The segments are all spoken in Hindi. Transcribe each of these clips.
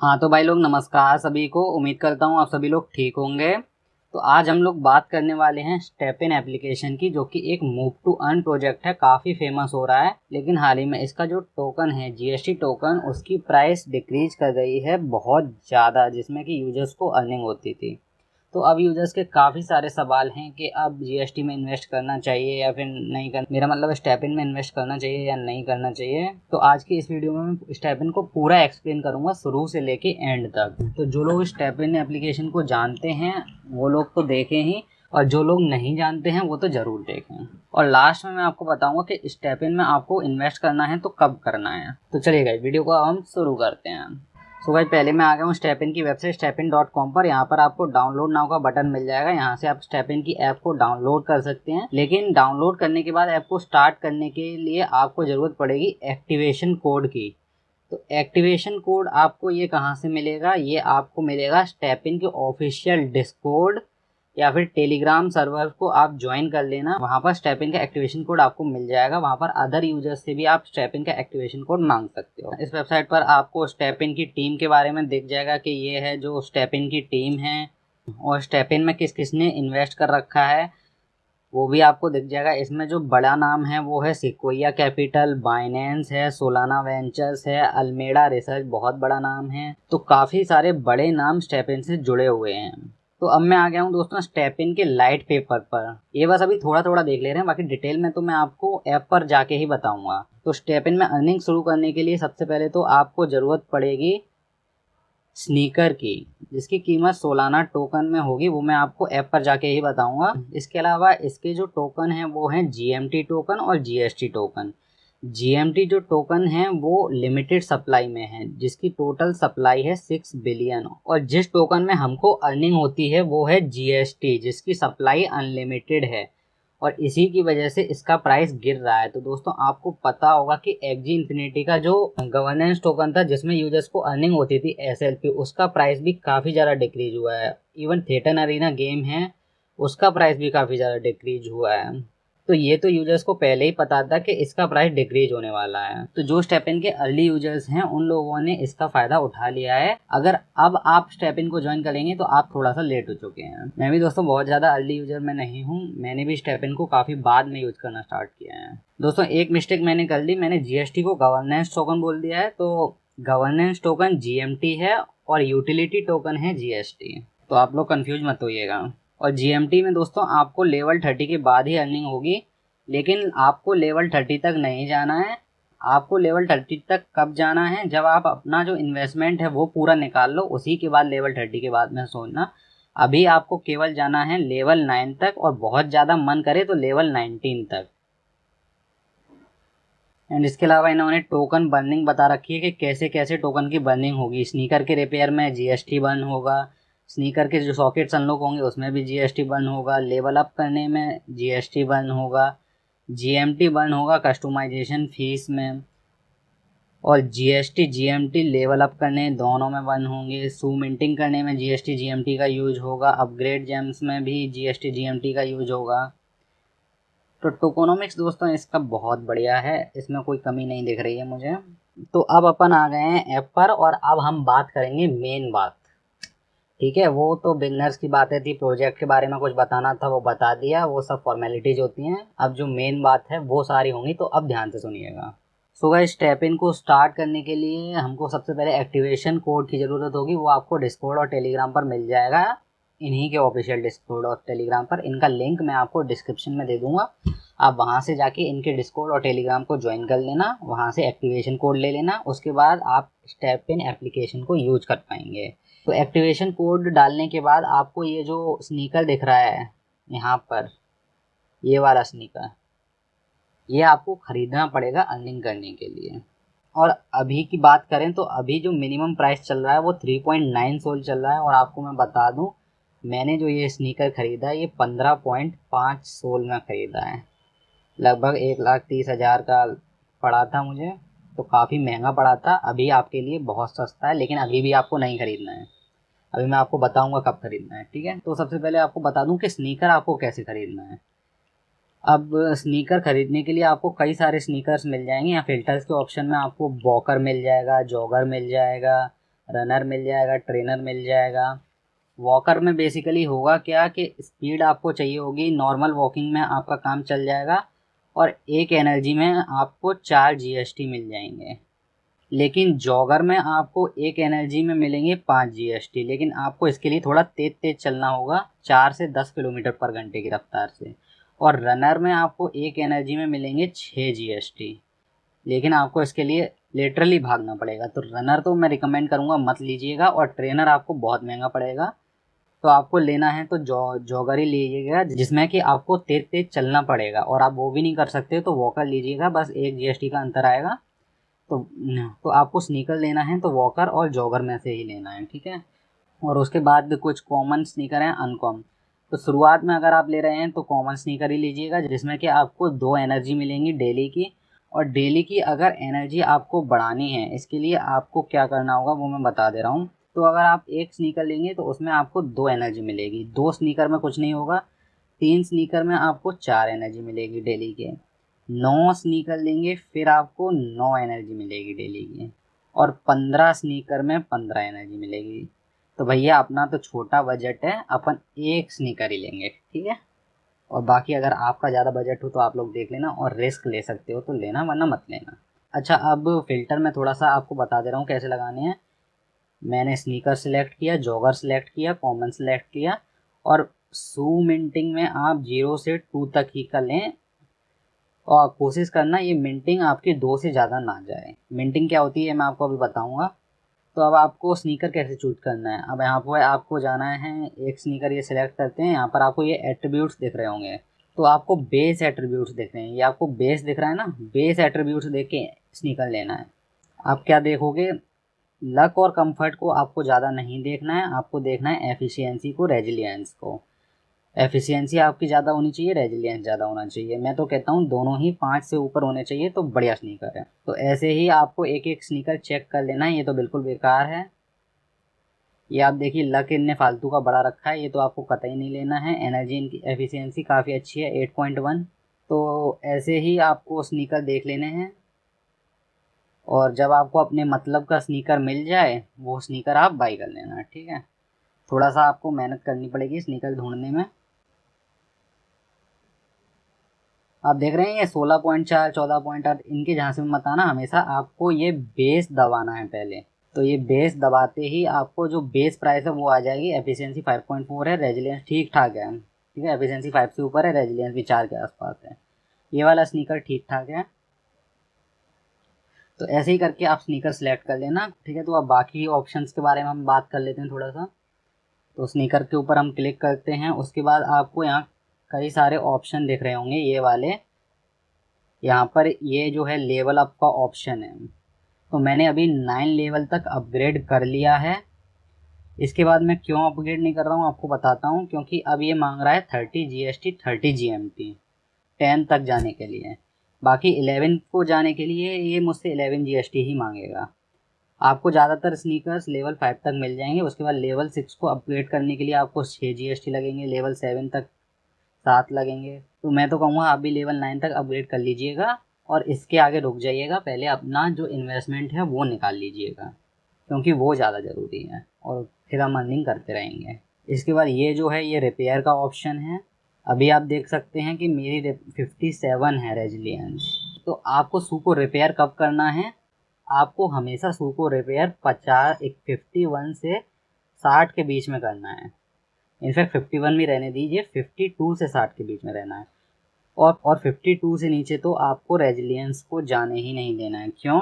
हाँ तो भाई लोग नमस्कार सभी को। उम्मीद करता हूँ आप सभी लोग ठीक होंगे। तो आज हम लोग बात करने वाले हैं स्टेपिन एप्लीकेशन की, जो कि एक मूव टू अर्न प्रोजेक्ट है। काफ़ी फेमस हो रहा है, लेकिन हाल ही में इसका जो टोकन है जीएसटी टोकन, उसकी प्राइस डिक्रीज कर गई है बहुत ज़्यादा, जिसमें कि यूजर्स को अर्निंग होती थी। तो अब यूजर्स के काफ़ी सारे सवाल हैं कि अब जीएसटी में इन्वेस्ट करना चाहिए या फिर नहीं करना, मेरा मतलब स्टेपिन में इन्वेस्ट करना चाहिए या नहीं करना चाहिए। तो आज की इस वीडियो में मैं स्टेपिन को पूरा एक्सप्लेन करूंगा शुरू से लेके एंड तक। तो जो लोग स्टेपिन एप्लीकेशन को जानते हैं वो लोग तो देखें ही, और जो लोग नहीं जानते हैं वो तो ज़रूर देखें। और लास्ट में मैं आपको बताऊंगा कि स्टेपिन में आपको इन्वेस्ट करना है तो कब करना है। तो चलिए गाइस, वीडियो को हम शुरू करते हैं। सो गाइस, पहले मैं आ गया हूँ स्टेपिन की वेबसाइट stepin.com पर। यहाँ पर आपको डाउनलोड नाउ का बटन मिल जाएगा। यहाँ से आप स्टेपिन की ऐप को डाउनलोड कर सकते हैं, लेकिन डाउनलोड करने के बाद ऐप को स्टार्ट करने के लिए आपको ज़रूरत पड़ेगी एक्टिवेशन कोड की। तो एक्टिवेशन कोड आपको ये कहाँ से मिलेगा? ये आपको मिलेगा स्टेपिन के ऑफिशियल डिस्कॉर्ड या फिर टेलीग्राम सर्वर को आप ज्वाइन कर लेना। वहाँ पर स्टेपिन का एक्टिवेशन कोड आपको मिल जाएगा। वहाँ पर अदर यूजर्स से भी आप स्टेपिन का एक्टिवेशन कोड मांग सकते हो। इस वेबसाइट पर आपको स्टेपिन की टीम के बारे में दिख जाएगा कि ये है जो स्टेपिन की टीम है, और स्टेपिन में किस किस ने इन्वेस्ट कर रखा है वो भी आपको दिख जाएगा। इसमें जो बड़ा नाम है वो है सिक्वोया कैपिटल, बाइनेंस है, सोलाना वेंचर्स है, अल्मेडा रिसर्च बहुत बड़ा नाम है। तो काफ़ी सारे बड़े नाम स्टेपिन से जुड़े हुए हैं। तो अब मैं आ गया हूँ दोस्तों स्टेपिन के लाइट पेपर पर। ये बस अभी थोड़ा थोड़ा देख ले रहे हैं, बाकी डिटेल में तो मैं आपको ऐप पर जाके ही बताऊंगा। तो स्टेपिन में अर्निंग शुरू करने के लिए सबसे पहले तो आपको ज़रूरत पड़ेगी स्नीकर की, जिसकी कीमत सोलाना टोकन में होगी। वो मैं आपको ऐप पर जाके ही बताऊंगा। इसके अलावा इसके जो टोकन हैं वो हैं जीएमटी टोकन और जीएसटी टोकन। जीएमटी जो टोकन है वो लिमिटेड सप्लाई में है, जिसकी टोटल सप्लाई है 6 बिलियन। और जिस टोकन में हमको अर्निंग होती है वो है जीएसटी, जिसकी सप्लाई अनलिमिटेड है, और इसी की वजह से इसका प्राइस गिर रहा है। तो दोस्तों आपको पता होगा कि एक्जी इन्फिनिटी का जो गवर्नेंस टोकन था जिसमें यूजर्स को अर्निंग होती थी एसएलपी, उसका प्राइस भी काफ़ी ज़्यादा डिक्रीज हुआ है। इवन थिएटर अरीना गेम है, उसका प्राइस भी काफ़ी ज़्यादा डिक्रीज हुआ है। तो ये तो यूजर्स को पहले ही पता था कि इसका प्राइस डिक्रीज होने वाला है। तो जो स्टेपिन के अर्ली यूजर्स हैं उन लोगों ने इसका फ़ायदा उठा लिया है। अगर अब आप स्टेपिन को ज्वाइन करेंगे तो आप थोड़ा सा लेट हो चुके हैं। मैं भी दोस्तों बहुत ज़्यादा अर्ली यूजर में नहीं हूँ, मैंने भी स्टेपिन को काफ़ी बाद में यूज करना स्टार्ट किया है। दोस्तों एक मिस्टेक मैंने कर ली, मैंने जीएसटी को गवर्नेंस टोकन बोल दिया है। तो गवर्नेंस टोकन जीएमटी है और यूटिलिटी टोकन है जीएसटी। तो आप लोग कंफ्यूज मत होइएगा। और जीएमटी में दोस्तों आपको लेवल 30 के बाद ही अर्निंग होगी, लेकिन आपको लेवल 30 तक नहीं जाना है। आपको लेवल 30 तक कब जाना है? जब आप अपना जो इन्वेस्टमेंट है वो पूरा निकाल लो, उसी के बाद लेवल 30 के बाद में सोचना। अभी आपको केवल जाना है लेवल 9 तक, और बहुत ज़्यादा मन करे तो लेवल 19 तक। एंड इसके अलावा इन्होंने टोकन बर्निंग बता रखी है कि कैसे कैसे टोकन की बर्निंग होगी। स्नीकर के रिपेयर में जीएसटी बर्न होगा, स्नीकर के जो सॉकेट्स अनलॉक होंगे उसमें भी जीएसटी बर्न होगा, लेवल अप करने में जीएसटी बर्न होगा, जीएमटी बर्न होगा कस्टमाइजेशन फीस में, और जीएसटी जीएमटी लेवल अप करने दोनों में बर्न होंगे। सू मिंटिंग करने में जीएसटी जीएमटी का यूज होगा, अपग्रेड जेम्स में भी जीएसटी जीएमटी का यूज होगा। तो टोकोनॉमिक्स दोस्तों इसका बहुत बढ़िया है, इसमें कोई कमी नहीं दिख रही है मुझे। तो अब अपन आ गए हैं ऐप पर, और अब हम बात करेंगे मेन बात। ठीक है, वो तो बिगनर्स की बातें थी, प्रोजेक्ट के बारे में कुछ बताना था वो बता दिया, वो सब फॉर्मेलिटीज होती हैं। अब जो मेन बात है वो सारी होंगी, तो अब ध्यान से सुनिएगा। सो गाइस, स्टेप इन को स्टार्ट करने के लिए हमको सबसे पहले एक्टिवेशन कोड की ज़रूरत होगी। वो आपको डिस्कॉर्ड और टेलीग्राम पर मिल जाएगा, इन्हीं के ऑफिशियल डिस्कॉर्ड और टेलीग्राम पर। इनका लिंक मैं आपको डिस्क्रिप्शन में दे दूंगा। आप वहाँ से जाके इनके डिस्कॉर्ड और टेलीग्राम को ज्वाइन कर लेना, वहाँ से एक्टिवेशन कोड ले लेना, उसके बाद आप स्टेप इन एप्लीकेशन को यूज कर पाएंगे। तो एक्टिवेशन कोड डालने के बाद आपको ये जो स्नीकर दिख रहा है यहाँ पर, ये वाला स्नीकर, ये आपको ख़रीदना पड़ेगा अर्निंग करने के लिए। और अभी की बात करें तो अभी जो मिनिमम प्राइस चल रहा है वो 3.9 सोल चल रहा है। और आपको मैं बता दूं, मैंने जो ये स्नीकर ख़रीदा है ये 15.5 सोल में ख़रीदा है। लगभग 1,30,000 का पड़ा था मुझे, तो काफ़ी महंगा पड़ा था। अभी आपके लिए बहुत सस्ता है, लेकिन अभी भी आपको नहीं ख़रीदना है। अभी मैं आपको बताऊंगा कब ख़रीदना है, ठीक है। तो सबसे पहले आपको बता दूं कि स्नीकर आपको कैसे ख़रीदना है। अब स्नीकर खरीदने के लिए आपको कई सारे स्नीकर्स मिल जाएंगे। या फिल्टर्स के ऑप्शन में आपको वॉकर मिल जाएगा, जॉगर मिल जाएगा, रनर मिल जाएगा, ट्रेनर मिल जाएगा। वॉकर में बेसिकली होगा क्या कि स्पीड आपको चाहिए होगी, नॉर्मल वॉकिंग में आपका काम चल जाएगा और एक एनर्जी में आपको 4 जीएसटी मिल जाएंगे। लेकिन जॉगर में आपको एक एनर्जी में मिलेंगे 5 जीएसटी, लेकिन आपको इसके लिए थोड़ा तेज तेज चलना होगा, 4 से 10 किलोमीटर पर घंटे की रफ्तार से। और रनर में आपको एक एनर्जी में मिलेंगे 6 जीएसटी, लेकिन आपको इसके लिए लिटरली भागना पड़ेगा। तो रनर तो मैं रिकमेंड करूँगा मत लीजिएगा, और ट्रेनर आपको बहुत महंगा पड़ेगा। तो आपको लेना है तो जॉगर ही लीजिएगा, जिसमें कि आपको तेज तेज चलना पड़ेगा, और आप वो भी नहीं कर सकते तो वॉकर लीजिएगा, बस 1 जीएसटी का अंतर आएगा। तो आपको स्नीकर लेना है तो वॉकर और जॉगर में से ही लेना है, ठीक है। और उसके बाद कुछ कॉमन स्नीकर हैं, अनकॉमन। तो शुरुआत में अगर आप ले रहे हैं तो कॉमन स्नीकर ही लीजिएगा, जिसमें कि आपको 2 एनर्जी मिलेंगी डेली की। और डेली की अगर एनर्जी आपको बढ़ानी है, इसके लिए आपको क्या करना होगा वो मैं बता दे रहा हूँ। तो अगर आप एक स्नीकर लेंगे तो उसमें आपको 2 एनर्जी मिलेगी, 2 स्नीकर में कुछ नहीं होगा, 3 स्नीकर में आपको 4 एनर्जी मिलेगी डेली के। 9 स्नीकर लेंगे फिर आपको 9 एनर्जी मिलेगी डेली की, और 15 स्नीकर में 15 एनर्जी मिलेगी। तो भैया अपना तो छोटा बजट है, अपन एक स्नीकर ही लेंगे, ठीक है। और बाकी अगर आपका ज़्यादा बजट हो तो आप लोग देख लेना, और रिस्क ले सकते हो तो लेना, वरना मत लेना। अच्छा, अब फ़िल्टर मैं थोड़ा सा आपको बता दे रहा हूँ कैसे लगाने हैं। मैंने स्नीकर सेलेक्ट किया, जॉगर सेलेक्ट किया, कॉमन सेलेक्ट किया, और शू मिंटिंग में आप 0 से 2 तक ही कर लें, और कोशिश करना ये मिंटिंग आपकी 2 से ज़्यादा ना जाए। मिंटिंग क्या होती है मैं आपको अभी बताऊँगा। तो अब आपको स्नीकर कैसे चूज करना है, अब यहाँ पर आपको जाना है, एक स्नीकर ये सिलेक्ट करते हैं, यहाँ पर आपको ये एट्रीब्यूट्स दिख रहे होंगे। तो आपको बेस एट्रीब्यूट्स दिख रहे हैं, ये आपको बेस दिख रहा है ना, बेस एट्रीब्यूट्स देख के स्नीकर लेना है। आप क्या देखोगे, लक और कंफर्ट को आपको ज़्यादा नहीं देखना है, आपको देखना है एफिशिएंसी को, रेजिलियंस को। एफिशिएंसी आपकी ज़्यादा होनी चाहिए, रेजिलियंस ज़्यादा होना चाहिए। मैं तो कहता हूँ दोनों ही 5 से ऊपर होने चाहिए तो बढ़िया स्नीकर है। तो ऐसे ही आपको एक एक स्नीकर चेक कर लेना है, ये तो बिल्कुल बेकार है। ये आप देखिए लक इनने फालतू का बड़ा रखा है, ये तो आपको कतई नहीं लेना है। एनर्जी इनकी एफिशिएंसी काफ़ी अच्छी है, 8.1। तो ऐसे ही आपको स्नीकर देख लेने हैं, और जब आपको अपने मतलब का स्नीकर मिल जाए वो स्नीकर आप बाई कर लेना, ठीक है। थोड़ा सा आपको मेहनत करनी पड़ेगी स्नीकर ढूंढने में। आप देख रहे हैं ये 16.4, 14.8, इनके जहाँ से मत आना, हमेशा आपको ये बेस दबाना है पहले। तो ये बेस दबाते ही आपको जो बेस प्राइस है वो आ जाएगी। एफिशिएंसी 5.4 है, रेजिलियंस ठीक ठाक है, ठीक है। एफिशिएंसी 5 से ऊपर है, रेजिलियंस भी 4 के आसपास है। ये वाला स्नीकर ठीक ठाक है। तो ऐसे ही करके आप स्नीकर सेलेक्ट कर लेना, ठीक है। तो अब बाकी ऑप्शंस के बारे में हम बात कर लेते हैं थोड़ा सा। तो स्नीकर के ऊपर हम क्लिक करते हैं, उसके बाद आपको यहाँ कई सारे ऑप्शन दिख रहे होंगे, ये वाले। यहाँ पर ये जो है लेवल अप का ऑप्शन है, तो मैंने अभी 9 लेवल तक अपग्रेड कर लिया है। इसके बाद मैं क्यों अपग्रेड नहीं कर रहा हूँ आपको बताता हूँ, क्योंकि अब ये मांग रहा है 30 जीएसटी, 30 जीएमटी 10 तक जाने के लिए। बाकी 11 को जाने के लिए ये मुझसे 11 जीएसटी ही मांगेगा। आपको ज़्यादातर स्नीकर्स लेवल 5 तक मिल जाएंगे, उसके बाद लेवल 6 को अपग्रेड करने के लिए आपको 6 जीएसटी लगेंगे, लेवल 7 तक 7 लगेंगे। तो मैं तो कहूँगा आप भी लेवल 9 तक अपग्रेड कर लीजिएगा, और इसके आगे रुक जाइएगा, पहले अपना जो इन्वेस्टमेंट है वो निकाल लीजिएगा, क्योंकि वो ज़्यादा ज़रूरी है, और फिर हम अर्निंग करते रहेंगे। इसके बाद ये जो है ये रिपेयर का ऑप्शन है। अभी आप देख सकते हैं कि मेरी 57 है रेजिलियंस। तो आपको शू को रिपेयर कब करना है, आपको हमेशा शू को रिपेयर 51 से 60 के बीच में करना है। इनफैक्ट 51 भी रहने दीजिए, 52 से 60 के बीच में रहना है। और 52 से नीचे तो आपको रेजिलियंस को जाने ही नहीं देना है। क्यों?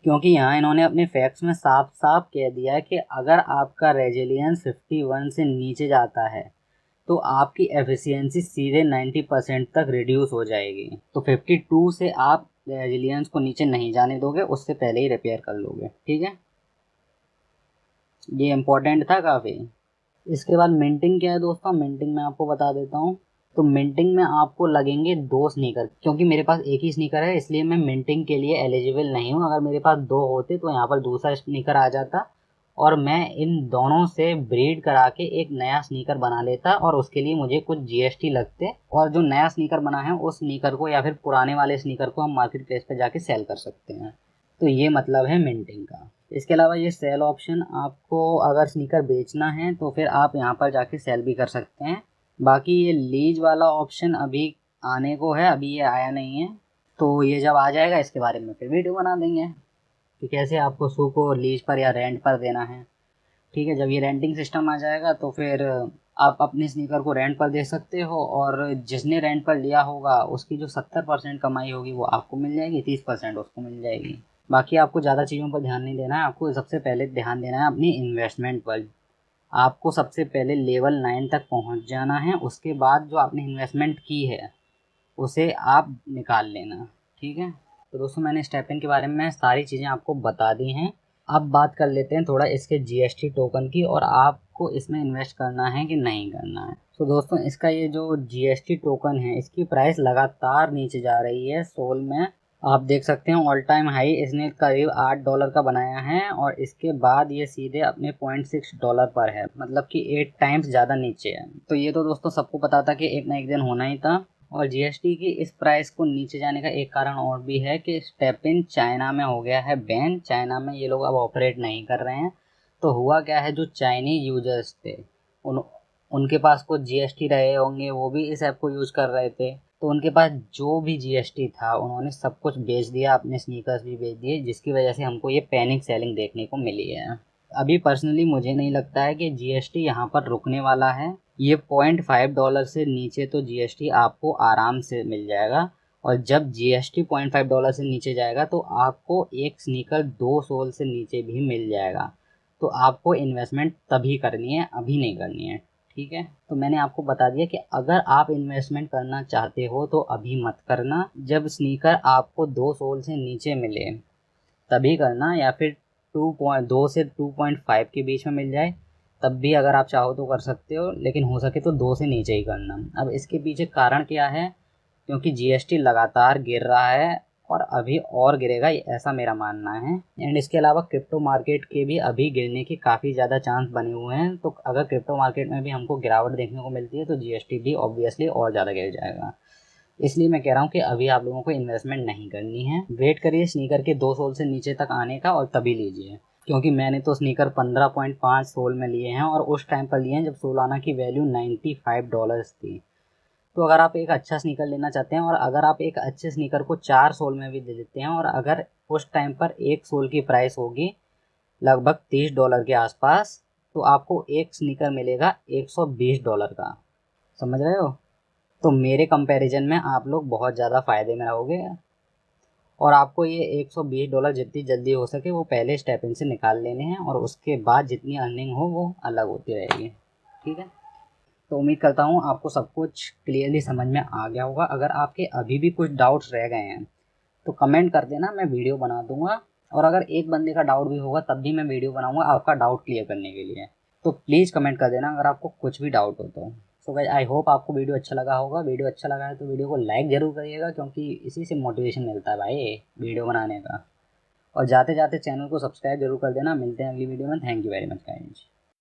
क्योंकि यहाँ इन्होंने अपने फैक्ट्स में साफ साफ कह दिया है कि अगर आपका रेजिलियंस 51 से नीचे जाता है तो आपकी एफिशिएंसी सीधे 90% तक रिड्यूस हो जाएगी। तो 52 से आप रेजिलियंस को नीचे नहीं जाने दोगे, उससे पहले ही रिपेयर कर लोगे, ठीक है। ये इम्पोर्टेंट था काफ़ी। इसके बाद मिंटिंग क्या है दोस्तों, मिंटिंग में आपको बता देता हूँ। तो मिंटिंग में आपको लगेंगे 2 स्नीकर, क्योंकि मेरे पास एक ही स्नीकर है इसलिए मैं मिंटिंग के लिए एलिजिबल नहीं हूँ। अगर मेरे पास 2 होते तो यहाँ पर दूसरा स्नीकर आ जाता, और मैं इन दोनों से ब्रीड करा के एक नया स्नीकर बना लेता, और उसके लिए मुझे कुछ जीएसटी लगते, और जो नया स्नीकर बना है उस स्नीकर को या फिर पुराने वाले स्नीकर को हम मार्केट प्लेस पर जाके सेल कर सकते हैं। तो ये मतलब है मिंटिंग का। इसके अलावा ये सेल ऑप्शन, आपको अगर स्नीकर बेचना है तो फिर आप यहाँ पर जाके सेल भी कर सकते हैं। बाकी ये लीज वाला ऑप्शन अभी आने को है, अभी ये आया नहीं है, तो ये जब आ जाएगा इसके बारे में फिर वीडियो बना देंगे कि कैसे आपको शू को लीज पर या रेंट पर देना है। ठीक है, जब ये रेंटिंग सिस्टम आ जाएगा तो फिर आप अपने स्नीकर को रेंट पर दे सकते हो, और जिसने रेंट पर लिया होगा उसकी जो 70% कमाई होगी वो आपको मिल जाएगी, 30% उसको मिल जाएगी। बाकी आपको ज़्यादा चीज़ों पर ध्यान नहीं देना है, आपको सबसे पहले ध्यान देना है अपनी इन्वेस्टमेंट पर। आपको सबसे पहले लेवल 9 तक पहुंच जाना है, उसके बाद जो आपने इन्वेस्टमेंट की है उसे आप निकाल लेना। ठीक है, तो दोस्तों मैंने स्टेपिन के बारे में सारी चीज़ें आपको बता दी हैं। अब बात कर लेते हैं थोड़ा इसके जीएसटी टोकन की, और आपको इसमें इन्वेस्ट करना है कि नहीं करना है। तो दोस्तों इसका ये जो जीएसटी टोकन है इसकी प्राइस लगातार नीचे जा रही है। सोल में आप देख सकते हैं ऑल टाइम हाई इसने करीब $8 का बनाया है, और इसके बाद ये सीधे अपने $0.6 पर है, मतलब कि 8 टाइम्स ज़्यादा नीचे है। तो ये तो दोस्तों सबको पता था कि एक ना एक दिन होना ही था। और जीएसटी की इस प्राइस को नीचे जाने का एक कारण और भी है कि स्टेपिन चाइना में हो गया है बैन। चाइना में ये लोग अब ऑपरेट नहीं कर रहे हैं। तो हुआ क्या है, जो चाइनीज यूजर्स थे उनके पास कुछ जीएसटी रहे होंगे, वो भी इस ऐप को यूज़ कर रहे थे, तो उनके पास जो भी जीएसटी था उन्होंने सब कुछ बेच दिया, अपने स्नीकर्स भी बेच दिए, जिसकी वजह से हमको ये पैनिक सेलिंग देखने को मिली है। अभी पर्सनली मुझे नहीं लगता है कि जीएसटी यहाँ पर रुकने वाला है। ये $0.5 से नीचे तो जीएसटी आपको आराम से मिल जाएगा, और जब जीएसटी $0.5 से नीचे जाएगा तो आपको एक स्नीकर 2 सोल से नीचे भी मिल जाएगा। तो आपको इन्वेस्टमेंट तभी करनी है, अभी नहीं करनी है। ठीक है, तो मैंने आपको बता दिया कि अगर आप इन्वेस्टमेंट करना चाहते हो तो अभी मत करना, जब स्नीकर आपको 2 सोल से नीचे मिले तभी करना, या फिर 2 से 2.5 के बीच में मिल जाए तब भी अगर आप चाहो तो कर सकते हो, लेकिन हो सके तो 2 से नीचे ही करना। अब इसके पीछे कारण क्या है, क्योंकि जीएसटी लगातार गिर रहा है और अभी और गिरेगा, ऐसा मेरा मानना है। एंड इसके अलावा क्रिप्टो मार्केट के भी अभी गिरने के काफ़ी ज़्यादा चांस बने हुए हैं, तो अगर क्रिप्टो मार्केट में भी हमको गिरावट देखने को मिलती है तो जीएसटी भी ऑब्वियसली और ज़्यादा गिर जाएगा। इसलिए मैं कह रहा हूँ कि अभी आप लोगों को इन्वेस्टमेंट नहीं करनी है, वेट करिए स्नीकर के 2 सोल से नीचे तक आने का और तभी लीजिए। क्योंकि मैंने तो स्नीकर 15.5 सोल में लिए हैं, और उस टाइम पर लिए हैं जब सोलाना की वैल्यू $95 थी। तो अगर आप एक अच्छा स्नीकर लेना चाहते हैं, और अगर आप एक अच्छे स्नीकर को 4 सोल में भी दे देते हैं, और अगर उस टाइम पर एक सोल की प्राइस होगी लगभग $30 के आसपास, तो आपको एक स्नीकर मिलेगा $120 का। समझ रहे हो? तो मेरे कंपैरिजन में आप लोग बहुत ज़्यादा फ़ायदे में रहोगे, और आपको ये $120 जितनी जल्दी हो सके वो पहले स्टेप इन से निकाल लेने हैं, और उसके बाद जितनी अर्निंग हो वो अलग होती रहेगी। ठीक है, तो उम्मीद करता हूँ आपको सब कुछ क्लियरली समझ में आ गया होगा। अगर आपके अभी भी कुछ डाउट्स रह गए हैं तो कमेंट कर देना, मैं वीडियो बना दूंगा, और अगर एक बंदे का डाउट भी होगा तब भी मैं वीडियो बनाऊंगा आपका डाउट क्लियर करने के लिए। तो प्लीज़ कमेंट कर देना अगर आपको कुछ भी डाउट हो तो। सो गाइस, आई होप आपको वीडियो अच्छा लगा होगा। वीडियो अच्छा लगा है तो वीडियो को लाइक ज़रूर करिएगा, क्योंकि इसी से मोटिवेशन मिलता है भाई वीडियो बनाने का। और जाते जाते चैनल को सब्सक्राइब जरूर कर देना। मिलते हैं अगली वीडियो में। Thank you very much guys.